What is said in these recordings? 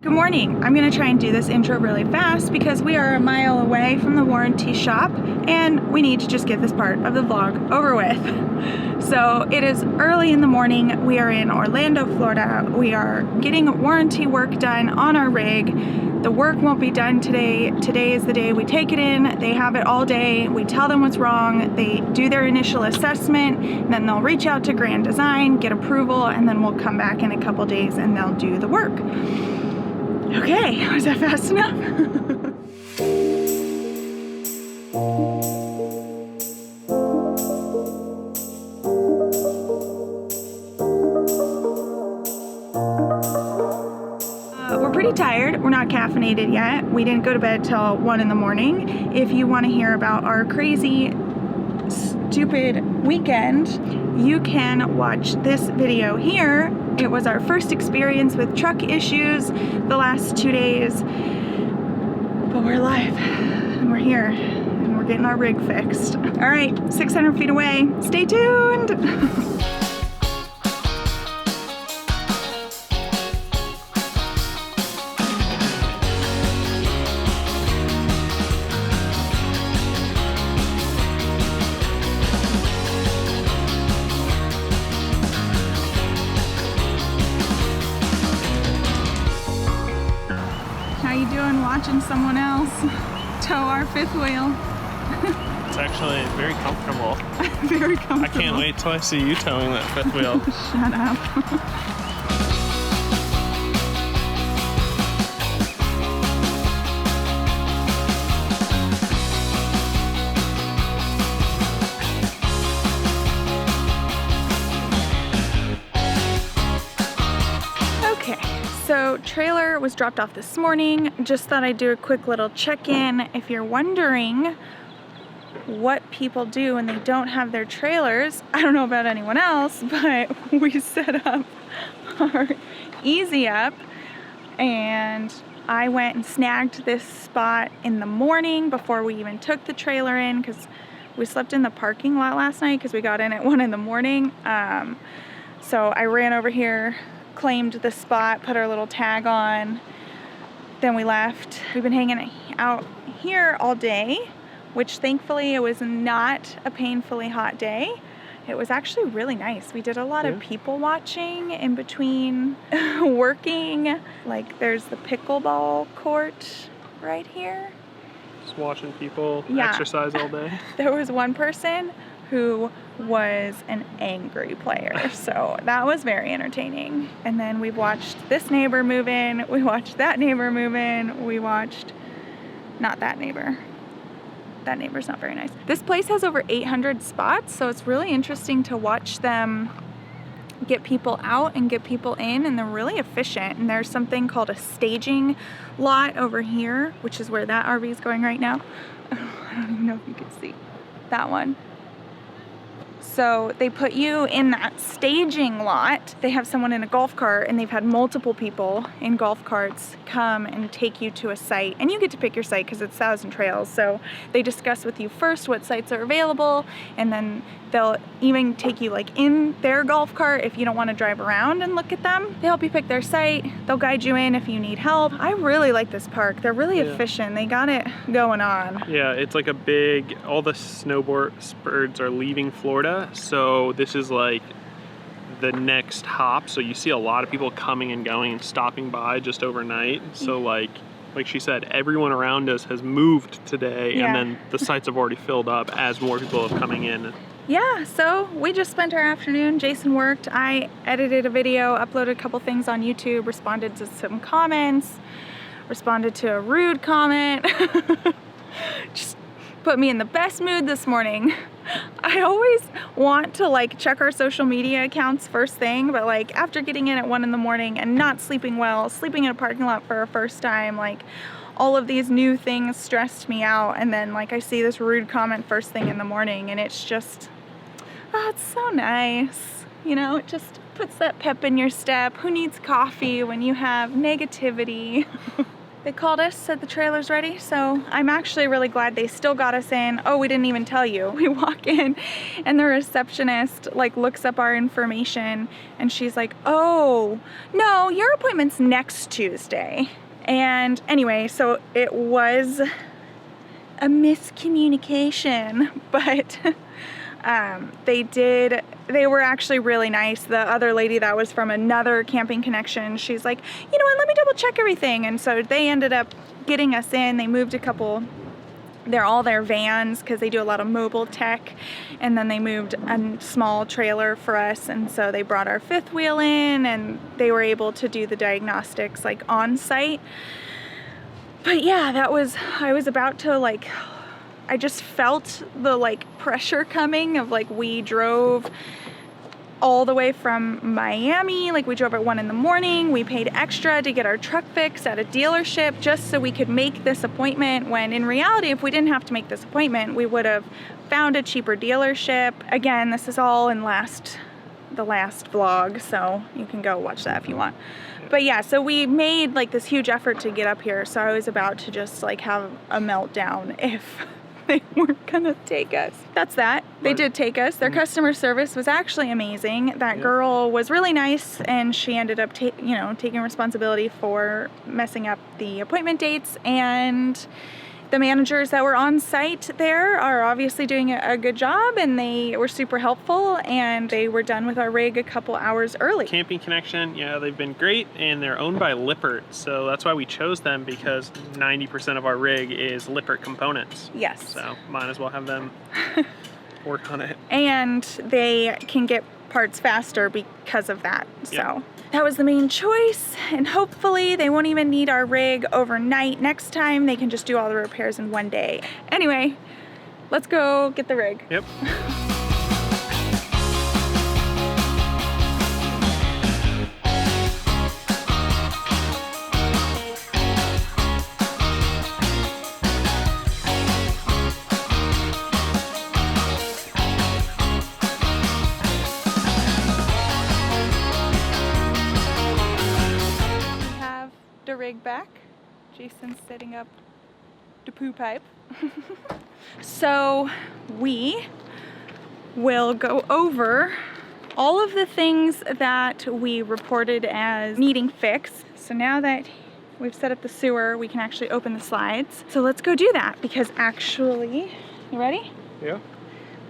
Good morning. I'm going to try and do this intro really fast because we are a mile away from the warranty shop and we need to just get this part of the vlog over with. So it is early in the morning. We are in Orlando, Florida. We are getting warranty work done on our rig. The work won't be done today. Today is the day we take it in. They have it all day. We tell them what's wrong. They do their initial assessment, and then they'll reach out to Grand Design, get approval, and then we'll come back in a couple days and they'll do the work. Okay, was that fast enough? We're pretty tired. We're not caffeinated yet. We didn't go to bed till 1 in the morning. If you want to hear about our crazy, stupid weekend, you can watch this video here. It was our first experience with truck issues the last 2 days, but we're alive and we're here and we're getting our rig fixed. All right, 600 feet away. Stay tuned. How you doing watching someone else tow our fifth wheel? It's actually very comfortable. Very comfortable. I can't wait till I see you towing that fifth wheel. Shut up. So trailer was dropped off this morning. Just thought I'd do a quick little check-in. If you're wondering what people do when they don't have their trailers, I don't know about anyone else, but we set up our Easy Up and I went and snagged this spot in the morning before we even took the trailer in because we slept in the parking lot last night because we got in at 1 in the morning. So I ran over here, claimed the spot, put our little tag on, then we left. We've been hanging out here all day, which thankfully it was not a painfully hot day. It was actually really nice. We did a lot of people watching in between working. Like there's the pickleball court right here. Just watching people exercise all day. There was one person who was an angry player, so that was very entertaining. And then we watched this neighbor move in, we watched that neighbor move in, we watched not that neighbor. That neighbor's not very nice. This place has over 800 spots, so it's really interesting to watch them get people out and get people in, and they're really efficient. And there's something called a staging lot over here, which is where that RV is going right now. I don't even know if you can see that one. So they put you in that staging lot. They have someone in a golf cart, and they've had multiple people in golf carts come and take you to a site, and you get to pick your site because it's 1,000 trails. So they discuss with you first what sites are available, and then they'll even take you like in their golf cart if you don't want to drive around and look at them. They help you pick their site. They'll guide you in if you need help. I really like this park. They're really efficient. They got it going on. Yeah, it's like a big, all the snowbirds are leaving Florida, so this is like the next hop. So you see a lot of people coming and going and stopping by just overnight. So like she said, everyone around us has moved today, and then the sites have already filled up as more people are coming in. Yeah, so we just spent our afternoon. Jason worked, I edited a video, uploaded a couple things on YouTube, responded to some comments, responded to a rude comment. Just put me in the best mood this morning. I always want to like check our social media accounts first thing, but like after getting in at 1 in the morning and not sleeping well, sleeping in a parking lot for a first time, like all of these new things stressed me out. And then like I see this rude comment first thing in the morning, and it's just, oh, it's so nice. You know, it just puts that pep in your step. Who needs coffee when you have negativity? They called us, said the trailer's ready, so I'm actually really glad they still got us in. Oh, we didn't even tell you. We walk in and the receptionist like looks up our information and she's like, oh, no, your appointment's next Tuesday. And anyway, so it was a miscommunication, but they were actually really nice. The other lady that was from another camping connection, she's like, you know what, let me double check everything. And so they ended up getting us in. They moved they're all their vans because they do a lot of mobile tech, and then they moved a small trailer for us, and so they brought our fifth wheel in and they were able to do the diagnostics like on site. But yeah, I was about to like, I just felt the like pressure coming of like, we drove all the way from Miami, like we drove at 1 a.m. We paid extra to get our truck fixed at a dealership just so we could make this appointment, when in reality, if we didn't have to make this appointment, we would have found a cheaper dealership. Again, this is all in the last vlog, so you can go watch that if you want. But yeah, so we made like this huge effort to get up here, so I was about to just like have a meltdown if they weren't gonna take us. That's that. They did take us. Their customer service was actually amazing. That girl was really nice, and she ended up taking responsibility for messing up the appointment dates, and the managers that were on site there are obviously doing a good job, and they were super helpful, and they were done with our rig a couple hours early. Camping Connection, yeah, they've been great, and they're owned by Lippert, so that's why we chose them, because 90% of our rig is Lippert components. Yes. So might as well have them work on it. And they can get parts faster because of that. So that was the main choice, and hopefully they won't even need our rig overnight. Next time they can just do all the repairs in one day. Anyway, let's go get the rig. Yep. The rig back. Jason's setting up the poo pipe. So we will go over all of the things that we reported as needing fixed. So now that we've set up the sewer, we can actually open the slides. So let's go do that, because actually, you ready? Yeah.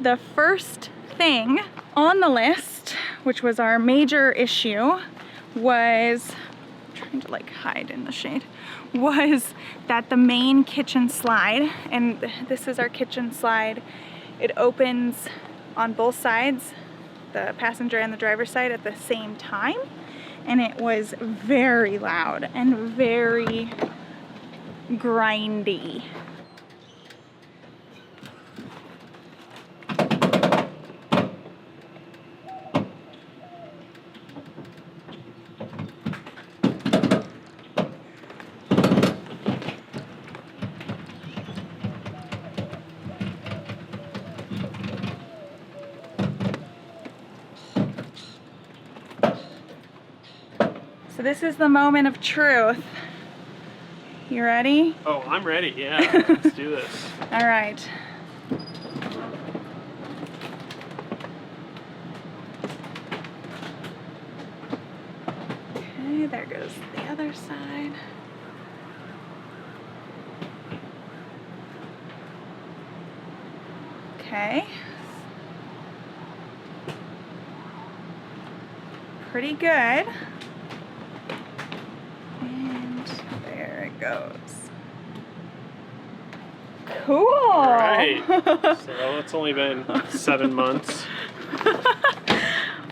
The first thing on the list, which was our major issue, was trying to like hide in the shade, was that the main kitchen slide, and this is our kitchen slide, it opens on both sides, the passenger and the driver's side, at the same time, and it was very loud and very grindy. So this is the moment of truth. You ready? Oh, I'm ready, yeah. Let's do this. All right. Okay, there goes the other side. Okay. Pretty good. And there it goes. Cool. All right. So it's only been 7 months.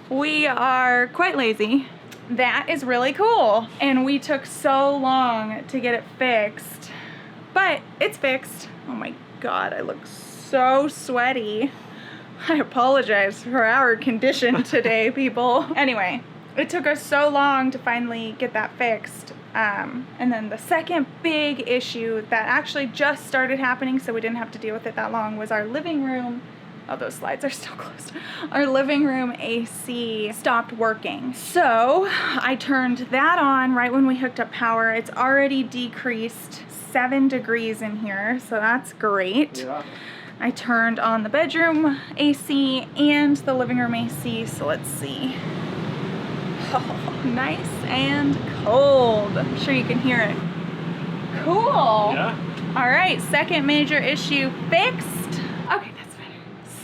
We are quite lazy. That is really cool. And we took so long to get it fixed, but it's fixed. Oh my God, I look so sweaty. I apologize for our condition today, people. Anyway, it took us so long to finally get that fixed. And then the second big issue that actually just started happening, so we didn't have to deal with it that long, was our living room Oh, those slides are still closed. Our living room AC stopped working. So I turned that on right when we hooked up power. It's already decreased 7 degrees in here, so that's great. Yeah. I turned on the bedroom AC and the living room AC, so let's see. Oh, nice and cold. I'm sure you can hear it. Cool. Yeah. All right, second major issue fixed. Okay, that's better.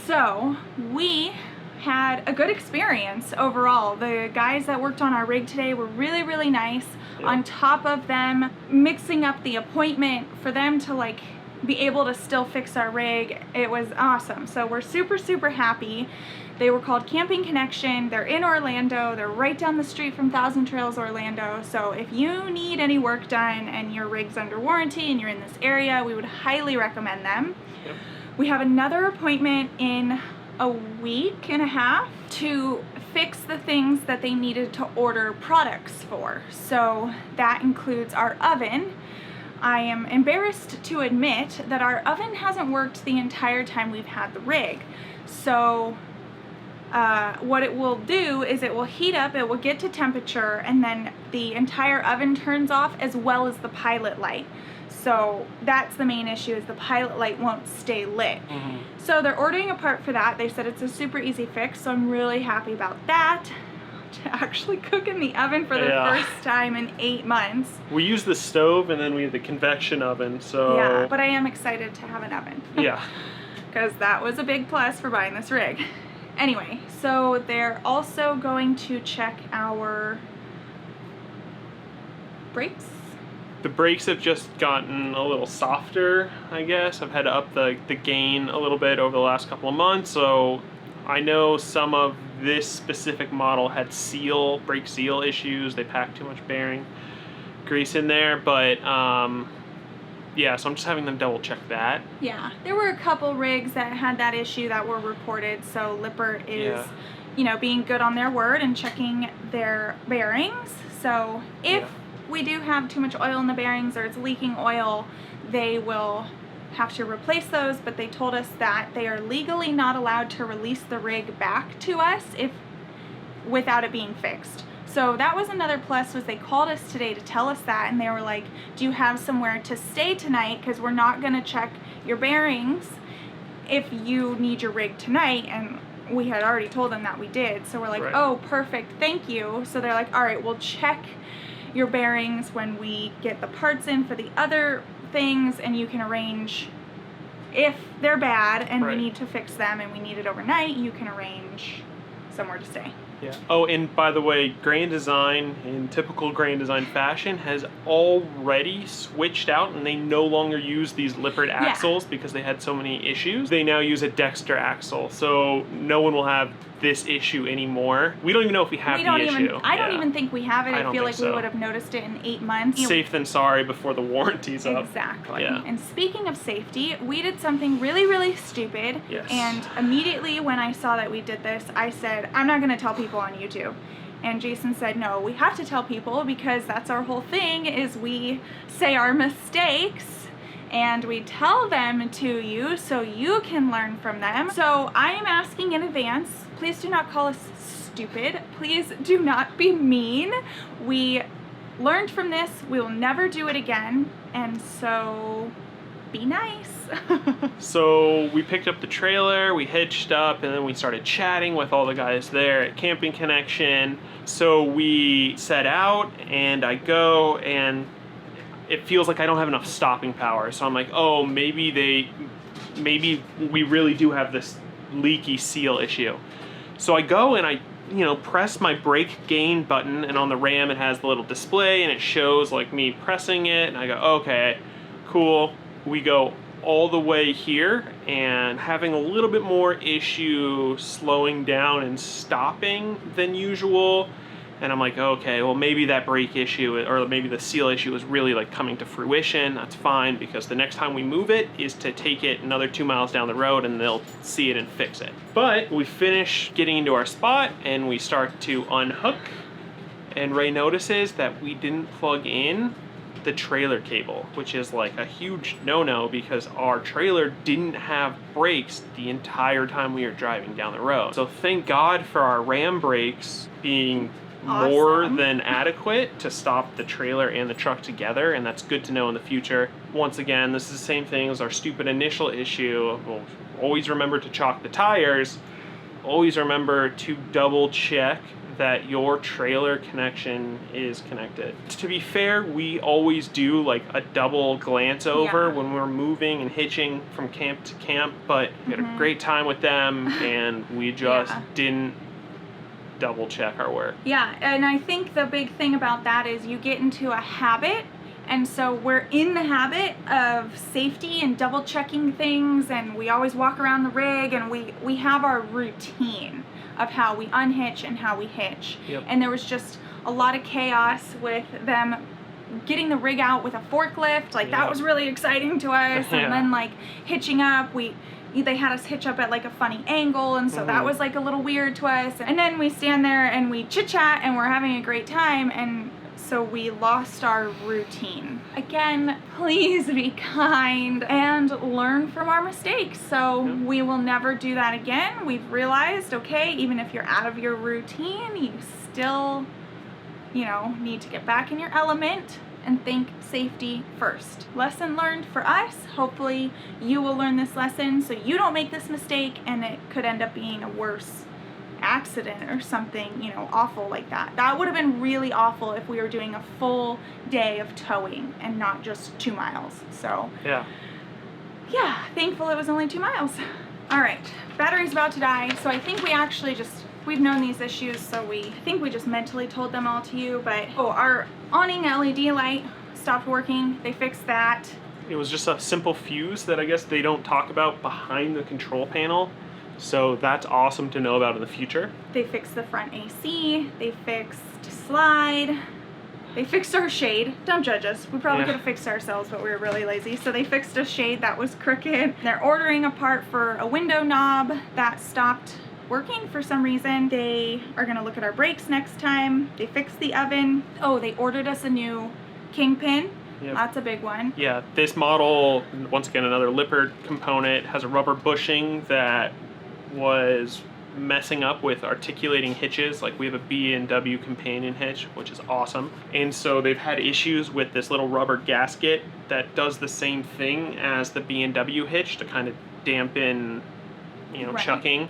So we had a good experience overall. The guys that worked on our rig today were really, really nice. Yeah. On top of them mixing up the appointment for them to like be able to still fix our rig, it was awesome. So we're super, super happy. They were called Camping Connection. They're in Orlando. They're right down the street from Thousand Trails, Orlando. So if you need any work done and your rig's under warranty and you're in this area, we would highly recommend them. Yep. We have another appointment in a week and a half to fix the things that they needed to order products for. So that includes our oven. I am embarrassed to admit that our oven hasn't worked the entire time we've had the rig. So what it will do is it will heat up, it will get to temperature, and then the entire oven turns off as well as the pilot light. So that's the main issue, is the pilot light won't stay lit. Mm-hmm. So they're ordering a part for that. They said it's a super easy fix, so I'm really happy about that. To actually cook in the oven for the first time in 8 months. We use the stove and then we have the convection oven, so... Yeah, but I am excited to have an oven. Yeah. Because that was a big plus for buying this rig. Anyway, so they're also going to check our brakes. The brakes have just gotten a little softer, I guess. I've had to up the gain a little bit over the last couple of months, so I know some of this specific model had brake seal issues. They packed too much bearing grease in there, but yeah, so I'm just having them double check that. Yeah, there were a couple rigs that had that issue that were reported, so Lippert is, you know, being good on their word and checking their bearings. So if we do have too much oil in the bearings or it's leaking oil, they will have to replace those, but they told us that they are legally not allowed to release the rig back to us without it being fixed. So that was another plus, was they called us today to tell us that, and they were like, do you have somewhere to stay tonight, because we're not going to check your bearings if you need your rig tonight. And we had already told them that we did, so we're like, oh, perfect, thank you. So they're like, all right, we'll check your bearings when we get the parts in for the other things, and you can arrange, if they're bad and we need to fix them and we need it overnight, you can arrange somewhere to stay. Yeah. Oh, and by the way, Grand Design, in typical Grand Design fashion, has already switched out, and they no longer use these Lippert axles because they had so many issues. They now use a Dexter axle, so no one will have this issue anymore. We don't even know if we have the issue. I don't even think we have it. I feel like we would have noticed it in 8 months. Safe than sorry before the warranty's up. Exactly. Yeah. And speaking of safety, we did something really, really stupid. Yes. And immediately when I saw that we did this, I said, I'm not going to tell people on YouTube. And Jason said, no, we have to tell people, because that's our whole thing, is we say our mistakes and we tell them to you so you can learn from them. So I am asking in advance, please do not call us stupid. Please do not be mean. We learned from this. We will never do it again. And so be nice. So we picked up the trailer, we hitched up, and then we started chatting with all the guys there at Camping Connection. So we set out, and I go, and it feels like I don't have enough stopping power. So I'm like, oh, maybe we really do have this leaky seal issue. So I go and I, press my brake gain button, and on the Ram it has the little display and it shows like me pressing it, and I go, okay, cool. We go all the way here and having a little bit more issue slowing down and stopping than usual. And I'm like, okay, well, maybe that brake issue or maybe the seal issue is really like coming to fruition. That's fine, because the next time we move it is to take it another 2 miles down the road and they'll see it and fix it. But we finish getting into our spot and we start to unhook, and Rae notices that we didn't plug in the trailer cable, which is like a huge no-no because our trailer didn't have brakes the entire time we were driving down the road. So thank God for our Ram brakes being more than adequate to stop the trailer and the truck together, and that's good to know in the future. Once again, this is the same thing as our stupid initial issue. We'll always remember to chalk the tires. Always remember to double check that your trailer connection is connected. To be fair, we always do like a double glance over when we're moving and hitching from camp to camp, but we had a great time with them and we just didn't double check our work. Yeah, and I think the big thing about that is you get into a habit, and so we're in the habit of safety and double checking things, and we always walk around the rig, and we have our routine of how we unhitch and how we hitch. And there was just a lot of chaos with them getting the rig out with a forklift. Like that was really exciting to us. And then like hitching up, they had us hitch up at like a funny angle, and so that was like a little weird to us. And then we stand there and we chit chat and we're having a great time, and so we lost our routine. Again, please be kind and learn from our mistakes. So we will never do that again. We've realized, okay, even if you're out of your routine, you still, you know, need to get back in your element and think safety first. Lesson learned for us. Hopefully you will learn this lesson so you don't make this mistake and it could end up being a worse accident or something, you know, awful like that. That would have been really awful if we were doing a full day of towing and not just 2 miles. So yeah, thankful it was only 2 miles. All right, battery's about to die, so I think we actually we've known these issues, so I think we just mentally told them all to you. But our awning LED light stopped working. They fixed that. It was just a simple fuse that I guess they don't talk about behind the control panel. So that's awesome to know about in the future. They fixed the front AC, they fixed slide, they fixed our shade. Don't judge us. We probably could have fixed ourselves, but we were really lazy. So they fixed a shade that was crooked. They're ordering a part for a window knob that stopped working for some reason. They are gonna look at our brakes next time. They fixed the oven. Oh, they ordered us a new kingpin. That's a big one. Yeah, this model, once again, another Lippert component, has a rubber bushing that was messing up with articulating hitches. Like we have a B&W companion hitch, which is awesome. And so they've had issues with this little rubber gasket that does the same thing as the B&W hitch to kind of dampen, you know, chucking.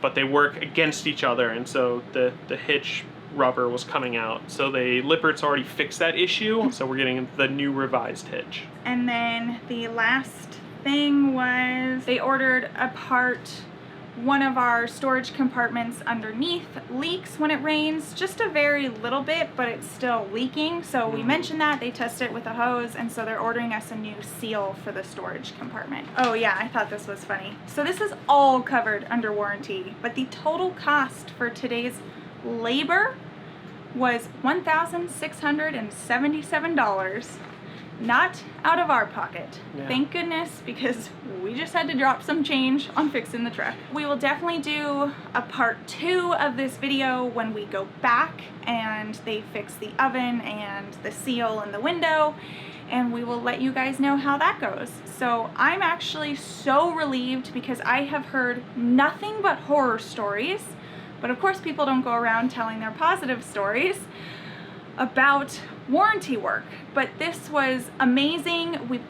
But they work against each other, and so the hitch rubber was coming out. So Lippert's already fixed that issue, so we're getting the new revised hitch. And then the last thing was they ordered a part. One of our storage compartments underneath leaks when it rains, just a very little bit, but it's still leaking. So we mentioned that, they test it with a hose, and so they're ordering us a new seal for the storage compartment. Oh yeah, I thought this was funny. So this is all covered under warranty, but the total cost for today's labor was $1,677. Not out of our pocket. Thank goodness, because we just had to drop some change on fixing the truck. We will definitely do a part 2 of this video when we go back and they fix the oven and the seal in the window, and we will let you guys know how that goes. So I'm actually so relieved because I have heard nothing but horror stories, but of course people don't go around telling their positive stories about warranty work. But this was amazing.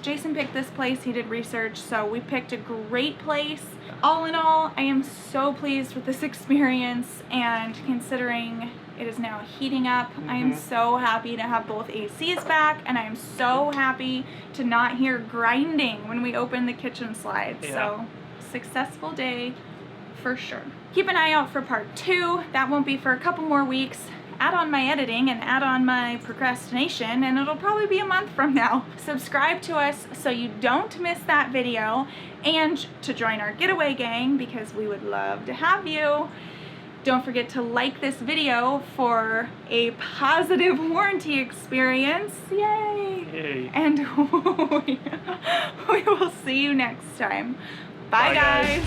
Jason picked this place, he did research, so we picked a great place. All in all, I am so pleased with this experience, and considering it is now heating up, I am so happy to have both ACs back, and I am so happy to not hear grinding when we open the kitchen slide. So successful day for sure. Keep an eye out for part 2. That won't be for a couple more weeks. Add on my editing and add on my procrastination, and it'll probably be a month from now. Subscribe to us so you don't miss that video, and to join our getaway gang because we would love to have you. Don't forget to like this video for a positive warranty experience. Yay! Yay. And we will see you next time. Bye guys.